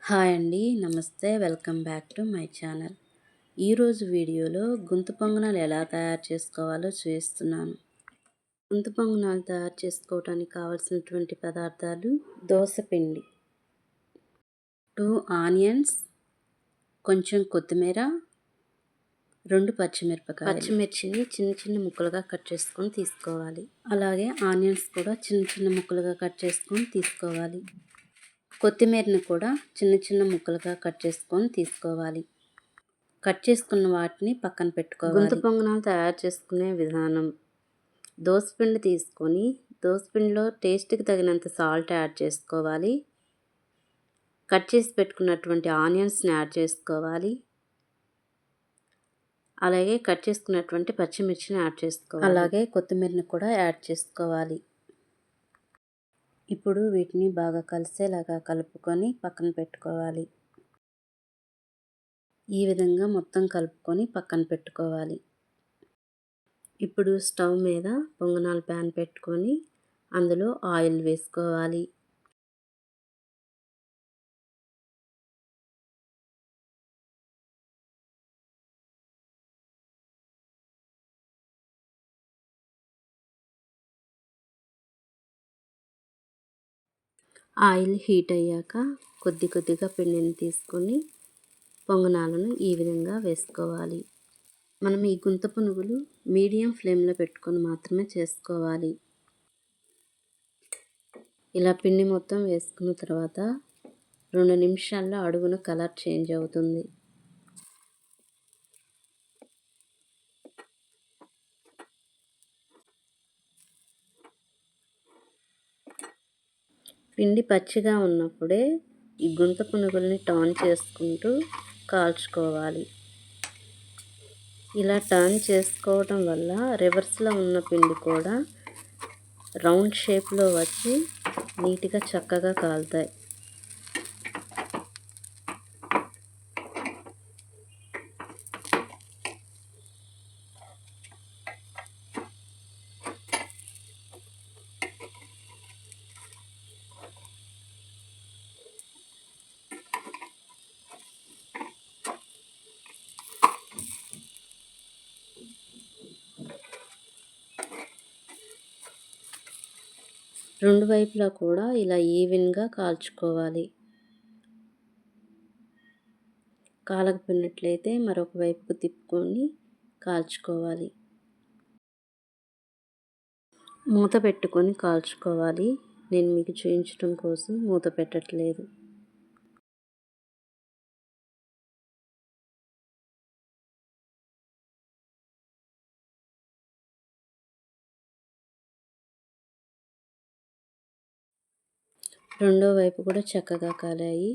Hi అండి, నమస్తే. Welcome back to my channel. ఈరోజు వీడియోలో గుంత పొంగనాలు ఎలా తయారు చేసుకోవాలో చూపిస్తున్నాను. గుంత పొంగనాలు తయారు చేసుకోవడానికి కావాల్సినటువంటి పదార్థాలు: దోసపిండి, 2 ఆనియన్స్, కొంచెం కొత్తిమీర, 2 పచ్చిమిర్చిని చిన్న చిన్న ముక్కలుగా కట్ చేసుకొని తీసుకోవాలి. అలాగే ఆనియన్స్ కూడా చిన్న చిన్న ముక్కలుగా కట్ చేసుకొని తీసుకోవాలి. కొత్తిమీరని కూడా చిన్న చిన్న ముక్కలుగా కట్ చేసుకొని తీసుకోవాలి. కట్ చేసుకున్న వాటిని పక్కన పెట్టుకోవాలి. గుంత పొంగనాలు తయారు చేసుకునే విధానం: దోసపిండి తీసుకొని దోసపిండిలో టేస్ట్కి తగినంత సాల్ట్ యాడ్ చేసుకోవాలి. కట్ చేసి పెట్టుకున్నటువంటి ఆనియన్స్ని యాడ్ చేసుకోవాలి. అలాగే కట్ చేసుకున్నటువంటి పచ్చిమిర్చిని యాడ్ చేసుకోవాలి. అలాగే కొత్తిమీరని కూడా యాడ్ చేసుకోవాలి. ఇప్పుడు వీటిని బాగా కలిసేలాగా కలుపుకొని పక్కన పెట్టుకోవాలి. ఈ విధంగా మొత్తం కలుపుకొని పక్కన పెట్టుకోవాలి. ఇప్పుడు స్టవ్ మీద పొంగనాల ప్యాన్ పెట్టుకొని అందులో ఆయిల్ వేసుకోవాలి. ఆయిల్ హీట్ అయ్యాక కొద్ది కొద్దిగా పిండిని తీసుకొని పొంగనాలను ఈ విధంగా వేసుకోవాలి. మనం ఈ గుంత పునుగులు మీడియం ఫ్లేమ్లో పెట్టుకొని మాత్రమే చేసుకోవాలి. ఇలా పిండి మొత్తం వేసుకున్న తర్వాత 2 నిమిషాల్లో అడుగున కలర్ చేంజ్ అవుతుంది. పిండి పచ్చిగా ఉన్నప్పుడే ఈ గుంత పునుగుల్ని టర్న్ చేసుకుంటూ కాల్చుకోవాలి. ఇలా టర్న్ చేసుకోవడం వల్ల రివర్స్లో ఉన్న పిండి కూడా రౌండ్ షేప్లో వచ్చి నీట్గా చక్కగా కాలుతాయి. రెండు వైపులా కూడా ఇలా ఈవెన్గా కాల్చుకోవాలి. కాలకపోయినట్లయితే మరొక వైపుకు తిప్పుకొని కాల్చుకోవాలి. మూత పెట్టుకొని కాల్చుకోవాలి. నేను మీకు చూపించడం కోసం మూత పెట్టట్లేదు. రెండో వైపు కూడా చక్కగా కాలాయి.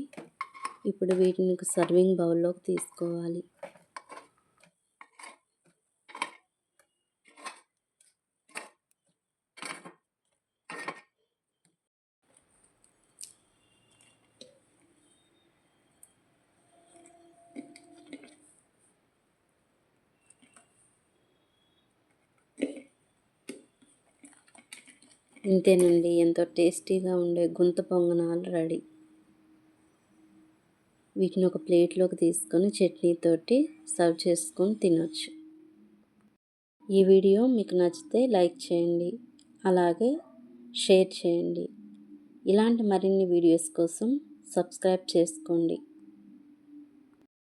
ఇప్పుడు వీటిని సర్వింగ్ బౌల్లోకి తీసుకోవాలి. ఇంతేనండి, ఎంతో టేస్టీగా ఉండే గుంత పొంగనాలు రెడీ. వీటిని ఒక ప్లేట్లోకి తీసుకొని చట్నీతోటి సర్వ్ చేసుకొని తినొచ్చు. ఈ వీడియో మీకు నచ్చితే లైక్ చేయండి, అలాగే షేర్ చేయండి. ఇలాంటి మరిన్ని వీడియోస్ కోసం సబ్స్క్రైబ్ చేసుకోండి.